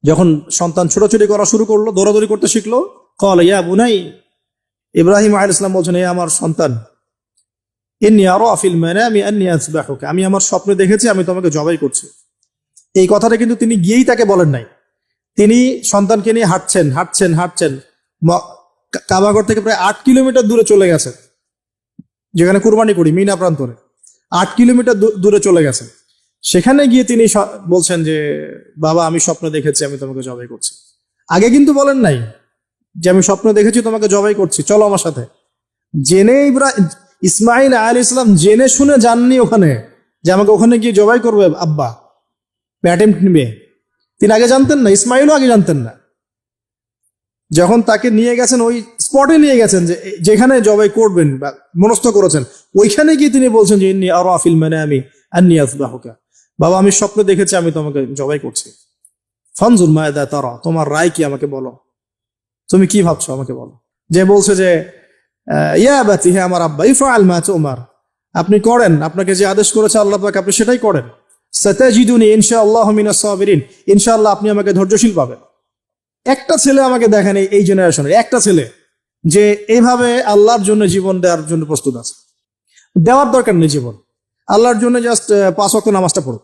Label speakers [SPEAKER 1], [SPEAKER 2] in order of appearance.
[SPEAKER 1] যখন সন্তান ছোটাছুটি করা শুরু করলো, দৌড়াদৌড়ি করতে শিখলো, ক্বালা ইয়া বুনাই, ইব্রাহিম আলাইহিস সালাম বলছেন, হে আমার সন্তান, ইন্নী আরা ফিল মানামি আন্নী আযবাহুকা, আমি আমার স্বপ্নে দেখেছি আমি তোমাকে জবাই করছি। এই কথাটা কিন্তু তিনি গিয়েই তাকে বলেন নাই। তিনি সন্তানকে নিয়ে হাঁটছেন হাঁটছেন হাঁটছেন, কাবাগর থেকে প্রায় 8 কিলোমিটার দূরে চলে গেছেন, যেখানে কুরবানি করি মিনা প্রান্তরে 8 কিলোমিটার দূরে চলে গেছেন। সেখানে গিয়ে তিনি বলছেন যে বাবা আমি স্বপ্ন দেখেছি আমি তোমাকে জবাই করছি। আগে কিন্তু বলেন নাই যে আমি স্বপ্ন দেখেছি তোমাকে জবাই করছি, চলো আমার সাথে। জেনে ইসমাইল আলাইহিস সালাম জেনে শুনে যাননি ওখানে যে আমাকে ওখানে গিয়ে জবাই করবে আব্বা, অ্যাটেম্পট নিবে। তিনি আগে জানতেন না, ইসমাইলও আগে জানতেন না। যখন তাকে নিয়ে গেছেন ওই স্পটে নিয়ে গেছেন যে যেখানে জবাই করবেন বা মনস্থ করেছেন, ওইখানে গিয়ে তিনি বলছেন যে ইন্নী আরা ফিল মানামি আন্নী আযবাহুকা, বাবা আমি স্বপ্ন দেখেছি আমি তোমাকে জবাই করছি। ফানজুর মাযা তারা, তোমার রায় কি আমাকে বলো, তুমি কি ভাবছো আমাকে বলো। যে বলছে যে ইয়া আবাতি, হে আমার আব্বা, ইফআল মা তুমার, আপনি করেন, আপনাকে যে আদেশ করেছে আল্লাহ পাক আপনি সেটাই করেন। সাতাজিদুনি ইনশাআল্লাহু মিনাস সাবিরিন, ইনশাআল্লাহ আপনি আমাকে ধৈর্যশীল পাবেন। একটা ছেলে আমাকে দেখেন এই জেনারেশনের, একটা ছেলে যে এইভাবে আল্লাহর জন্য জীবন দেওয়ার জন্য প্রস্তুত আছে। দেওয়ার দরকার নেই জীবন, আল্লাহর জন্য জাস্ট 5 ওয়াক্ত নামাজটা পড়ো।